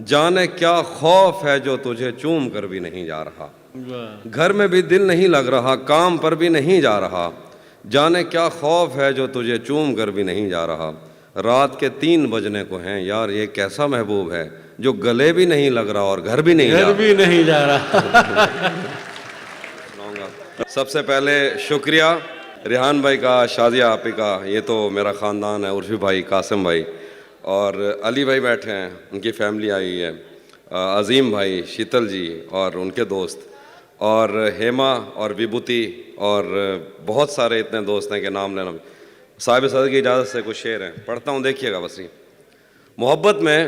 جانے کیا خوف ہے جو تجھے چوم کر بھی نہیں جا رہا، گھر میں بھی دل نہیں لگ رہا، کام پر بھی نہیں جا رہا، جانے کیا خوف ہے جو تجھے چوم کر بھی نہیں جا رہا، رات کے 3 بجنے کو ہیں، یار یہ کیسا محبوب ہے جو گلے بھی نہیں لگ رہا اور گھر بھی نہیں جا رہا۔ سب سے پہلے شکریہ ریحان بھائی کا، شازیہ آپی کا، یہ تو میرا خاندان ہے، عرفی بھائی، قاسم بھائی اور علی بھائی بیٹھے ہیں، ان کی فیملی آئی ہے، عظیم بھائی، شیتل جی اور ان کے دوست، اور ہیما اور وبھوتی اور بہت سارے اتنے دوست ہیں کہ نام لینا۔ صاحب صدر کی اجازت سے کچھ شعر ہیں پڑھتا ہوں، دیکھیے گا وسیع۔ محبت میں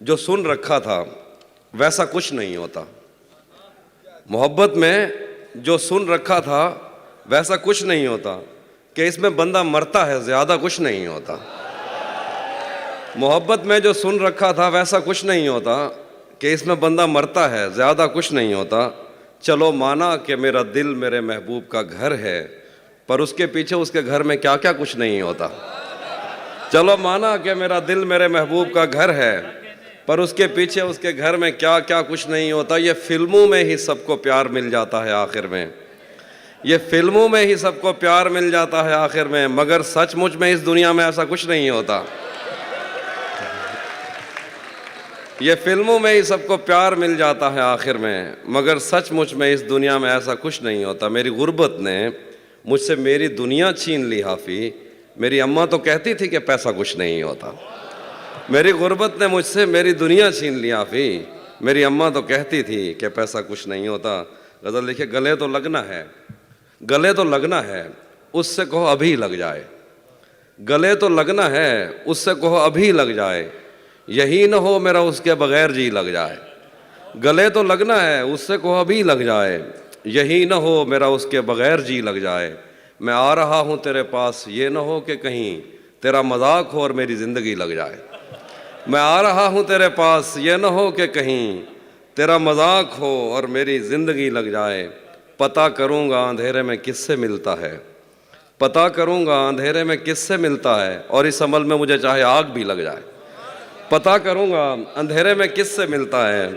جو سن رکھا تھا ویسا کچھ نہیں ہوتا، محبت میں جو سن رکھا تھا ویسا کچھ نہیں ہوتا، کہ اس میں بندہ مرتا ہے زیادہ کچھ نہیں ہوتا۔ محبت میں جو سن رکھا تھا ویسا کچھ نہیں ہوتا، کہ اس میں بندہ مرتا ہے زیادہ کچھ نہیں ہوتا۔ چلو مانا کہ میرا دل میرے محبوب کا گھر ہے، پر اس کے پیچھے اس کے گھر میں کیا کیا کچھ نہیں ہوتا۔ چلو مانا کہ میرا دل میرے محبوب کا گھر ہے، پر اس کے پیچھے اس کے گھر میں کیا کیا کچھ نہیں ہوتا۔ یہ فلموں میں ہی سب کو پیار مل جاتا ہے آخر میں، یہ فلموں میں ہی سب کو پیار مل جاتا ہے آخر میں، مگر سچ مچ میں اس دنیا میں ایسا کچھ نہیں ہوتا۔ یہ فلموں میں ہی سب کو پیار مل جاتا ہے آخر میں، مگر سچ مچ میں اس دنیا میں ایسا کچھ نہیں ہوتا۔ میری غربت نے مجھ سے میری دنیا چھین لی حافی، میری اماں تو کہتی تھی کہ پیسہ کچھ نہیں ہوتا۔ میری غربت نے مجھ سے میری دنیا چھین لی حافی، میری اماں تو کہتی تھی کہ پیسہ کچھ نہیں ہوتا۔ غزل لکھے، گلے تو لگنا ہے، گلے تو لگنا ہے، اس سے کہو ابھی لگ جائے، گلے تو لگنا ہے، اس سے کہو ابھی لگ جائے، یہی نہ ہو میرا اس کے بغیر جی لگ جائے۔ گلے تو لگنا ہے، اس سے کہو ابھی لگ جائے، یہی نہ ہو میرا اس کے بغیر جی لگ جائے۔ میں آ رہا ہوں تیرے پاس، یہ نہ ہو کہ کہیں تیرا مذاق ہو اور میری زندگی لگ جائے۔ میں آ رہا ہوں تیرے پاس، یہ نہ ہو کہ کہیں تیرا مذاق ہو اور میری زندگی لگ جائے۔ پتہ کروں گا اندھیرے میں کس سے ملتا ہے، پتہ کروں گا اندھیرے میں کس سے ملتا ہے، اور اس عمل میں مجھے چاہے آگ بھی لگ جائے۔ پتہ کروں گا اندھیرے میں کس سے ملتا ہے،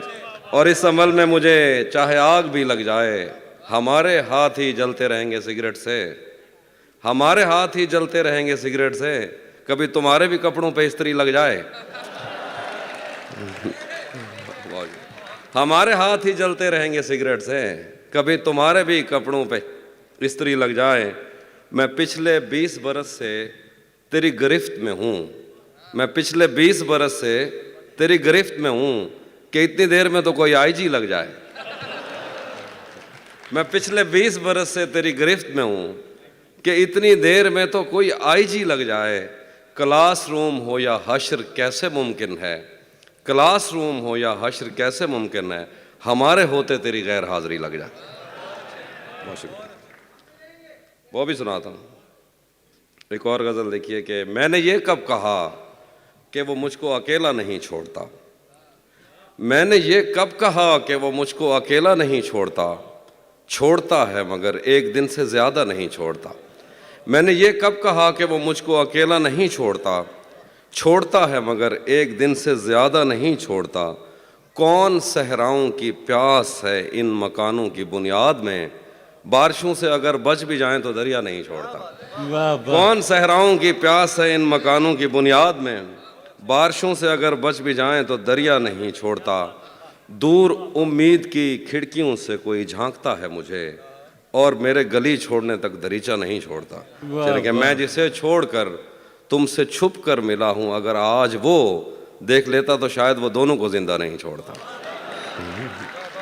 اور اس عمل میں مجھے چاہے آگ بھی لگ جائے۔ ہمارے ہاتھ ہی جلتے رہیں گے سگریٹ سے، ہمارے ہاتھ ہی جلتے رہیں گے سگریٹ سے، کبھی تمہارے بھی کپڑوں پہ استری لگ جائے۔ ہمارے ہاتھ ہی جلتے رہیں گے سگریٹ سے، کبھی تمہارے بھی کپڑوں پہ استری لگ جائے۔ میں پچھلے 20 برس سے تیری گرفت میں ہوں، میں پچھلے 20 برس سے تیری گرفت میں ہوں، کہ اتنی دیر میں تو کوئی آئی جی لگ جائے۔ میں پچھلے 20 برس سے تیری گرفت میں ہوں، کہ اتنی دیر میں تو کوئی آئی جی لگ جائے۔ کلاس روم ہو یا حشر کیسے ممکن ہے، کلاس روم ہو یا حشر کیسے ممکن ہے، ہمارے ہوتے تیری غیر حاضری لگ جائے۔ بہت شکریہ، وہ بھی سناتا ہوں۔ ایک اور غزل دیکھیے کہ میں نے یہ کب کہا کہ وہ مجھ کو اکیلا نہیں چھوڑتا، میں نے یہ کب کہا کہ وہ مجھ کو اکیلا نہیں چھوڑتا، چھوڑتا ہے مگر ایک دن سے زیادہ نہیں چھوڑتا۔ میں نے یہ کب کہا کہ وہ مجھ کو اکیلا نہیں چھوڑتا، چھوڑتا ہے مگر ایک دن سے زیادہ نہیں چھوڑتا۔ کون صحراؤں کی پیاس ہے ان مکانوں کی بنیاد میں، بارشوں سے اگر بچ بھی جائیں تو دریا نہیں چھوڑتا۔ کون صحراؤں کی پیاس ہے ان مکانوں کی بنیاد میں، بارشوں سے اگر بچ بھی جائیں تو دریا نہیں چھوڑتا۔ دور امید کی کھڑکیوں سے کوئی جھانکتا ہے مجھے، اور میرے گلی چھوڑنے تک دریچہ نہیں چھوڑتا۔ چلے کہ میں جسے چھوڑ کر تم سے چھپ کر ملا ہوں، اگر آج وہ دیکھ لیتا تو شاید وہ دونوں کو زندہ نہیں چھوڑتا۔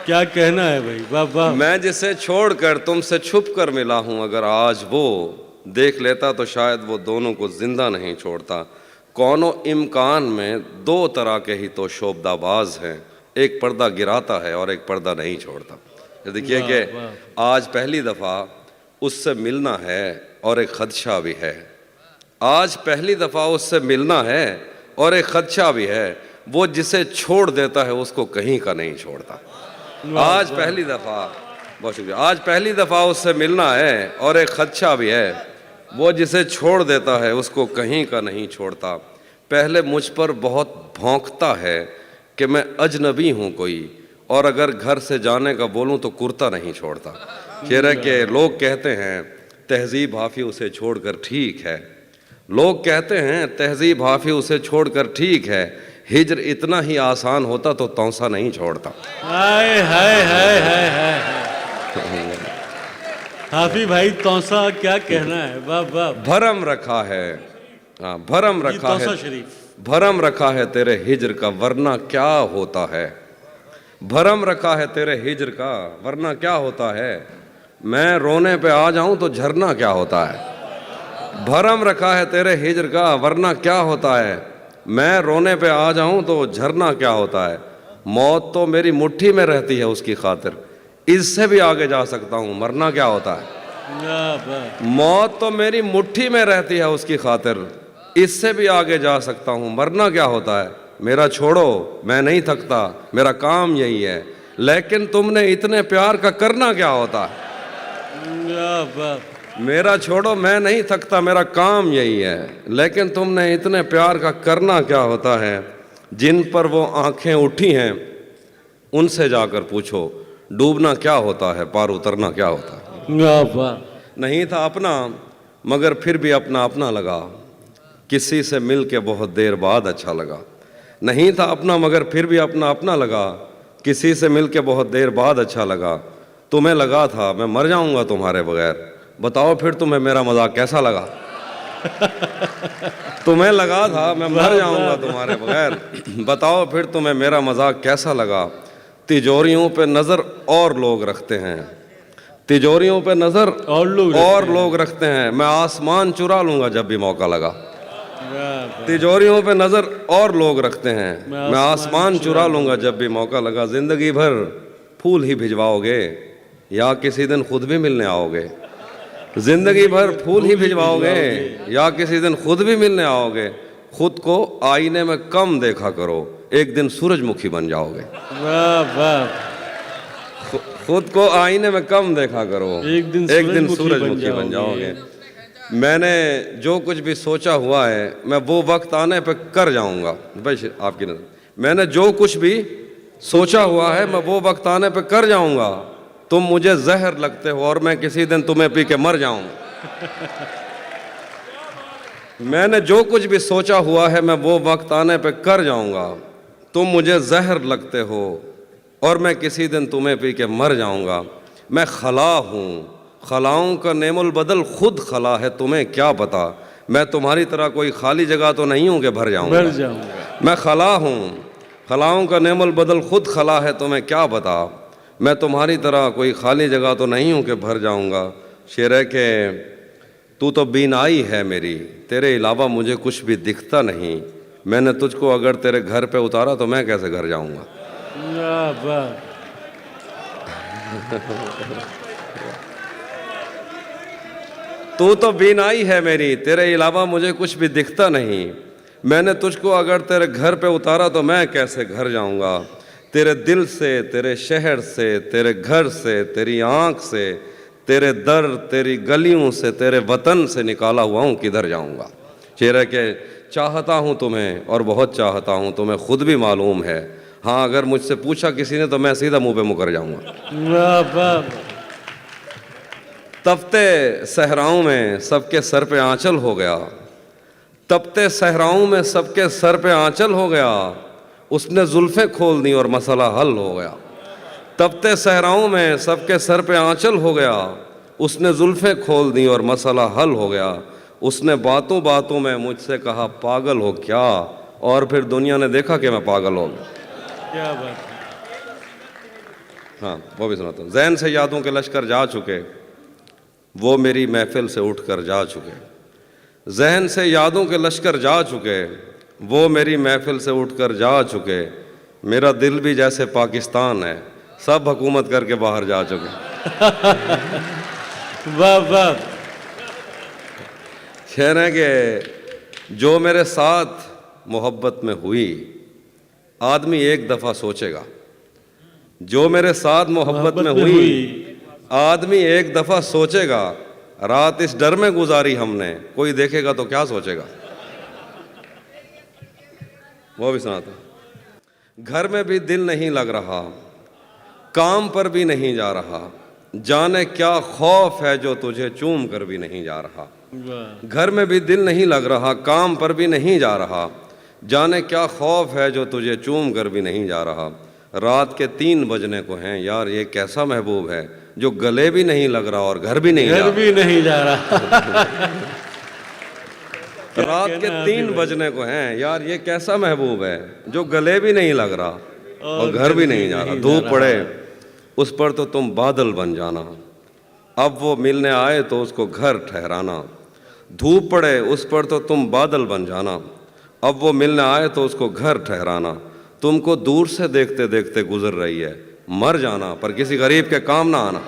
کیا کہنا ہے بھائی، واہ واہ۔ میں جسے چھوڑ کر تم سے چھپ کر ملا ہوں، اگر آج وہ دیکھ لیتا تو شاید وہ دونوں کو زندہ نہیں چھوڑتا۔ کونوں امکان میں 2 طرح کے ہی تو شعبدہ باز ہیں، ایک پردہ گراتا ہے اور ایک پردہ نہیں چھوڑتا۔ دیکھیے کہ آج پہلی دفعہ اس سے ملنا ہے اور ایک خدشہ بھی ہے، آج پہلی دفعہ اس سے ملنا ہے اور ایک خدشہ بھی ہے، وہ جسے چھوڑ دیتا ہے اس کو کہیں کا نہیں چھوڑتا۔ آج پہلی دفعہ، بہت شکریہ، آج پہلی دفعہ اس سے ملنا ہے اور ایک خدشہ بھی ہے، وہ جسے چھوڑ دیتا ہے اس کو کہیں کا نہیں چھوڑتا۔ پہلے مجھ پر بہت بھونکتا ہے کہ میں اجنبی ہوں کوئی، اور اگر گھر سے جانے کا بولوں تو کرتا نہیں چھوڑتا۔ شعر ہے کہ لوگ کہتے ہیں تہذیب حافظ اسے چھوڑ کر ٹھیک ہے، لوگ کہتے ہیں تہذیب حافظ اسے چھوڑ کر ٹھیک ہے، ہجر اتنا ہی آسان ہوتا تو تونسا نہیں چھوڑتا۔ ہائے ہائے ہائے ہائے ہائے، حافظ بھائی توسا کیا کہنا ہے، واہ واہ۔ بھرم رکھا ہے، ہاں بھرم یہ رکھا ہے، توسا شریف، بھرم رکھا ہے تیرے ہجر کا ورنہ کیا ہوتا ہے، بھرم رکھا ہے تیرے ہجر کا ورنہ کیا ہوتا ہے، میں رونے پہ آ جاؤں تو جھرنا کیا ہوتا ہے، بھرم رکھا ہے تیرے ہجر کا ورنہ کیا ہوتا ہے، میں رونے پہ آ جاؤں تو جھرنا کیا ہوتا ہے، موت تو میری مٹھی میں رہتی ہے اس کی خاطر، اس سے بھی آگے جا سکتا ہوں مرنا کیا ہوتا ہے، واہ واہ، موت تو میری مٹھی میں رہتی ہے اس کی خاطر، اس سے بھی آگے جا سکتا ہوں مرنا کیا ہوتا ہے، میرا چھوڑو میں نہیں تھکتا میرا کام یہی ہے، لیکن تم نے اتنے پیار کا کرنا کیا ہوتا ہے، واہ واہ، میرا چھوڑو میں نہیں تھکتا میرا کام یہی ہے، لیکن تم نے اتنے پیار کا کرنا کیا ہوتا ہے، جن پر وہ آنکھیں اٹھی ہیں ان سے جا کر پوچھو ڈوبنا کیا ہوتا ہے پار اترنا کیا ہوتا ہے، واہ واہ، نہیں تھا اپنا مگر پھر بھی اپنا اپنا لگا، کسی سے مل کے بہت دیر بعد اچھا لگا، نہیں تھا اپنا مگر پھر بھی اپنا اپنا لگا، کسی سے مل کے بہت دیر بعد اچھا لگا، تمہیں لگا تھا میں مر جاؤں گا تمہارے بغیر، بتاؤ پھر تمہیں میرا مذاق کیسا لگا، تمہیں لگا تھا میں مر جاؤں گا تمہارے بغیر، بتاؤ پھر تمہیں میرا مذاق کیسا لگا، تجوریوں پہ نظر اور لوگ رکھتے ہیں، تجوریوں پہ نظر اور لوگ رکھتے ہیں، میں آسمان چرا لوں گا جب بھی موقع لگا، تجوریوں پہ نظر اور لوگ رکھتے ہیں، میں آسمان چرا لوں گا جب بھی موقع لگا، زندگی بھر پھول ہی بھجواؤ گے یا کسی دن خود بھی ملنے آؤ گے، زندگی بھر پھول ہی بھجواؤ گے یا کسی دن خود بھی ملنے آؤ گے، خود کو آئینے میں کم دیکھا کرو ایک دن سورج مکھی بن جاؤ گے، واہ واہ، خود کو آئینے میں کم دیکھا کرو ایک دن سورج مکھی بن جاؤ گے، میں نے جو کچھ بھی سوچا ہوا ہے میں وہ وقت آنے پہ کر جاؤں گا، بھائی آپ کی نظر میں نے جو کچھ بھی سوچا ہوا ہے میں وہ وقت آنے پہ کر جاؤں گا، تم مجھے زہر لگتے ہو اور میں کسی دن تمہیں پی کے مر جاؤں، میں نے جو کچھ بھی سوچا ہوا ہے میں وہ وقت آنے پہ کر جاؤں گا، تم مجھے زہر لگتے ہو اور میں کسی دن تمہیں پی کے مر جاؤں گا، میں خلا ہوں خلاؤں کا نعم البدل خود خلا ہے تمہیں کیا پتا، میں تمہاری طرح کوئی خالی جگہ تو نہیں ہوں کہ بھر جاؤں گا، میں خلا ہوں خلاؤں کا نعم البدل خود خلا ہے تمہیں کیا پتا، میں تمہاری طرح کوئی خالی جگہ تو نہیں ہوں کہ بھر جاؤں گا، شعر ہے کہ تو تو بینائی ہے میری تیرے علاوہ مجھے کچھ بھی دکھتا نہیں، میں نے تجھ کو اگر تیرے گھر پہ اتارا تو میں کیسے گھر جاؤں گا، واہ واہ، تو تو بینائی ہے میری تیرے علاوہ مجھے کچھ بھی دکھتا نہیں، میں نے تجھ کو اگر تیرے گھر پہ اتارا تو میں کیسے گھر جاؤں گا، تیرے دل سے تیرے شہر سے تیرے گھر سے تیری آنکھ سے تیرے در تیری گلیوں سے تیرے وطن سے نکالا ہوا ہوں کدھر جاؤں گا، شعر ہے کہ چاہتا ہوں تمہیں اور بہت چاہتا ہوں تمہیں خود بھی معلوم ہے، ہاں اگر مجھ سے پوچھا کسی نے تو میں سیدھا منہ پہ مکر جاؤں گا، واہ واہ، تپتے صحراؤں میں سب کے سر پہ آنچل ہو گیا، تپتے صحراؤں میں سب کے سر پہ آنچل ہو گیا، اس نے زلفیں کھول دیں اور مسئلہ حل ہو گیا، تپتے صحراؤں میں سب کے سر پہ آنچل ہو گیا، اس نے زلفیں کھول دیں اور مسئلہ حل ہو گیا، اس نے باتوں باتوں میں مجھ سے کہا پاگل ہو کیا، اور پھر دنیا نے دیکھا کہ میں پاگل ہو گیا، کیا بات ہے، ہاں وہ بھی سناتا ہوں، ذہن سے یادوں کے لشکر جا چکے وہ میری محفل سے اٹھ کر جا چکے، ذہن سے یادوں کے لشکر جا چکے وہ میری محفل سے اٹھ کر جا چکے، میرا دل بھی جیسے پاکستان ہے سب حکومت کر کے باہر جا چکے، واہ واہ، شعر ہے کہ جو میرے ساتھ محبت میں ہوئی آدمی ایک دفعہ سوچے گا، جو میرے ساتھ محبت میں ہوئی آدمی ایک دفعہ سوچے گا، رات اس ڈر میں گزاری ہم نے کوئی دیکھے گا تو کیا سوچے گا، وہ بھی سناتا ہوں، گھر میں بھی دل نہیں لگ رہا، کام پر بھی نہیں جا رہا، جانے کیا خوف ہے جو تجھے چوم کر بھی نہیں جا رہا۔ واہ گھر میں بھی دل نہیں لگ رہا، کام پر بھی نہیں جا رہا، جانے کیا خوف ہے جو تجھے چوم کر بھی نہیں جا رہا۔ رات کے 3 بجنے کو ہیں، یار یہ کیسا محبوب ہے جو گلے بھی نہیں لگ رہا اور گھر بھی نہیں جا گھر رہا۔ بھی نہیں جا رہا۔ رات کے 3 بجنے کو ہیں، یار یہ کیسا محبوب ہے جو گلے بھی نہیں لگ رہا اور گھر بھی نہیں جا رہا۔ دھوپ پڑے اس پر تو تم بادل بن جانا، اب وہ ملنے آئے تو اس کو گھر ٹھہرانا۔ دھوپ پڑے اس پر تو تم بادل بن جانا، اب وہ ملنے آئے تو اس کو گھر ٹھہرانا۔ تم کو دور سے دیکھتے دیکھتے گزر رہی ہے، مر جانا پر کسی غریب کے کام نہ آنا۔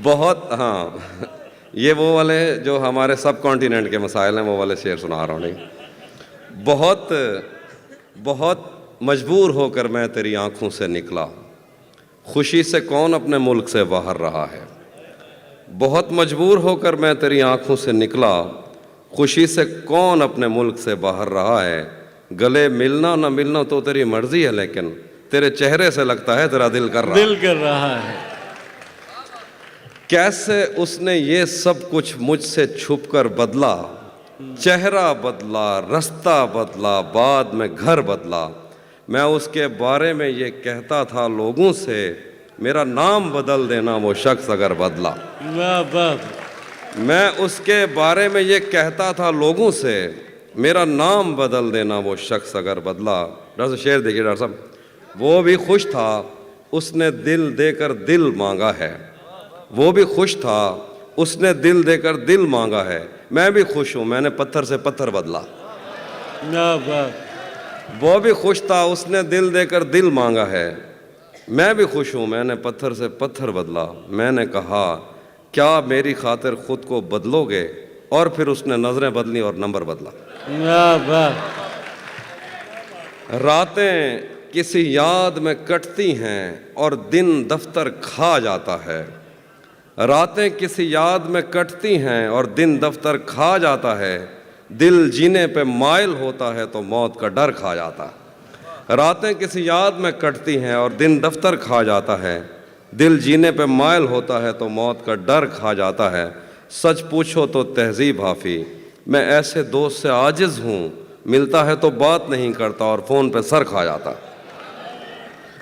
بہت ہاں، یہ وہ والے جو ہمارے سب کانٹیننٹ کے مسائل ہیں وہ والے شعر سنا رہا ہوں۔ نہیں، بہت مجبور ہو کر میں تیری آنکھوں سے نکلا، خوشی سے کون اپنے ملک سے باہر رہا ہے۔ بہت مجبور ہو کر میں تیری آنکھوں سے نکلا، خوشی سے کون اپنے ملک سے باہر رہا ہے۔ گلے ملنا نہ ملنا تو تیری مرضی ہے، لیکن تیرے چہرے سے لگتا ہے تیرا دل کر رہا ہے۔ دل کر رہا ہے۔ کیسے اس نے یہ سب کچھ مجھ سے چھپ کر بدلا، چہرہ بدلا، رستہ بدلا، بعد میں گھر بدلا۔ میں اس کے بارے میں یہ کہتا تھا لوگوں سے، میرا نام بدل دینا وہ شخص اگر بدلا۔ واہ واہ میں اس کے بارے میں یہ کہتا تھا لوگوں سے، میرا نام بدل دینا وہ شخص اگر بدلا۔ ڈاکٹر صاحب شعر دیکھیے ڈاکٹر صاحب۔ وہ بھی خوش تھا اس نے دل دے کر دل مانگا ہے، وہ بھی خوش تھا اس نے دل دے کر دل مانگا ہے۔ میں بھی خوش ہوں میں نے پتھر سے پتھر بدلا۔ واہ واہ وہ بھی خوش تھا اس نے دل دے کر دل مانگا ہے، میں بھی خوش ہوں میں نے پتھر سے پتھر بدلا۔ میں نے کہا کیا میری خاطر خود کو بدلو گے، اور پھر اس نے نظریں بدلی اور نمبر بدلا۔ واہ واہ راتیں کسی یاد میں کٹتی ہیں اور دن دفتر کھا جاتا ہے۔ راتیں کسی یاد میں کٹتی ہیں اور دن دفتر کھا جاتا ہے، دل جینے پہ مائل ہوتا ہے تو موت کا ڈر کھا جاتا ہے۔ راتیں کسی یاد میں کٹتی ہیں اور دن دفتر کھا جاتا ہے، دل جینے پہ مائل ہوتا ہے تو موت کا ڈر کھا جاتا ہے۔ سچ پوچھو تو تہذیب حافی، میں ایسے دوست سے عاجز ہوں، ملتا ہے تو بات نہیں کرتا اور فون پہ سر کھا جاتا۔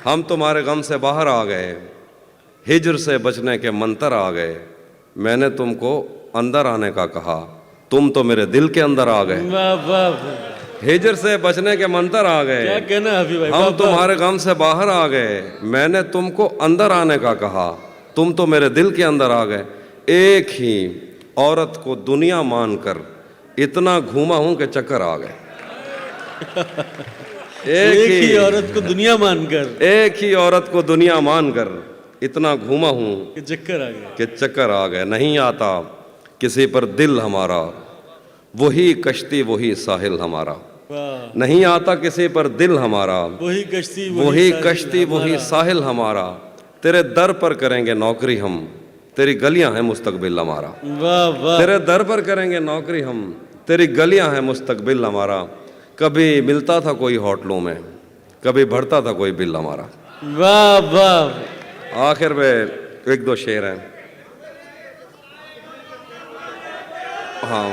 ہم تمہارے غم سے باہر آ گئے، ہجر سے بچنے کے منتر آ گئے، میں نے تم کو اندر آنے کا کہا، تم تو میرے دل کے اندر آ گئے۔ واہ واہ ہجر سے بچنے کے منتر آ کیا گئے، کہنا حفیظ بھائی۔ ہم تمہارے غم سے باہر آ گئے، میں نے تم کو اندر آنے کا کہا، تم تو میرے دل کے اندر آ گئے۔ ایک ہی عورت کو دنیا مان کر اتنا گھوما ہوں کہ چکر آ گئے۔ ایک ہی عورت کو دنیا مان کر ایک ہی عورت کو دنیا مان کر اتنا گھوما ہوں کہ چکر آ گیا۔ کہ چکر آ گئے۔ نہیں آتا کسی پر دل ہمارا، وہی کشتی وہی ساحل ہمارا۔ واہ نہیں آتا کسی پر دل ہمارا، وہی کشتی وہی ساحل کشتی وہی ہمارا۔ ساحل ہمارا۔ تیرے در پر کریں گے نوکری ہم، تیری گلیاں ہیں مستقبل ہمارا۔ واہ واہ تیرے در پر کریں گے نوکری ہم، تیری گلیاں ہیں مستقبل ہمارا۔ کبھی ملتا تھا کوئی ہوٹلوں میں، کبھی بڑھتا تھا کوئی بل ہمارا۔ واہ واہ آخر میں ایک دو شعر ہیں۔ ہاں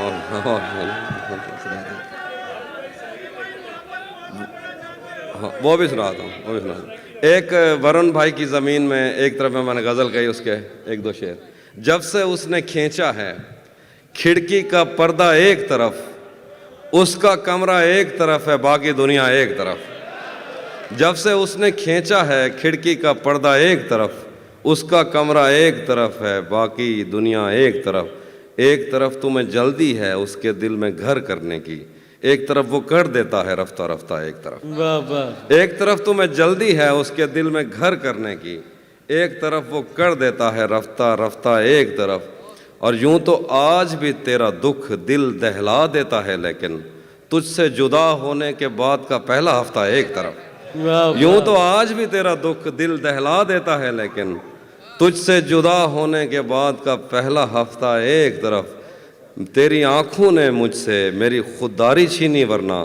وہ بھی سناتا ہوں۔ ایک ورن بھائی کی زمین میں ایک طرف میں نے غزل کہی، اس کے ایک دو شعر۔ جب سے اس نے کھینچا ہے کھڑکی کا پردہ ایک طرف، اس کا کمرہ ایک طرف ہے باقی دنیا ایک طرف۔ جب سے اس نے کھینچا ہے کھڑکی کا پردہ ایک طرف، اس کا کمرہ ایک طرف ہے باقی دنیا ایک طرف۔ ایک طرف تمہیں جلدی ہے اس کے دل میں گھر کرنے کی، ایک طرف وہ کر دیتا ہے رفتہ رفتہ ایک طرف۔ واہ واہ ایک طرف تمہیں جلدی ہے اس کے دل میں گھر کرنے کی، ایک طرف وہ کر دیتا ہے رفتہ رفتہ ایک طرف۔ اور یوں تو آج بھی تیرا دکھ دل دہلا دیتا ہے، لیکن تجھ سے جدا ہونے کے بعد کا پہلا ہفتہ ایک طرف۔ واہ یوں تو آج بھی تیرا دکھ دل دہلا دیتا ہے، لیکن تجھ سے جدا ہونے کے بعد کا پہلا ہفتہ ایک طرف۔ تیری آنکھوں نے مجھ سے میری خودداری چھینی، ورنہ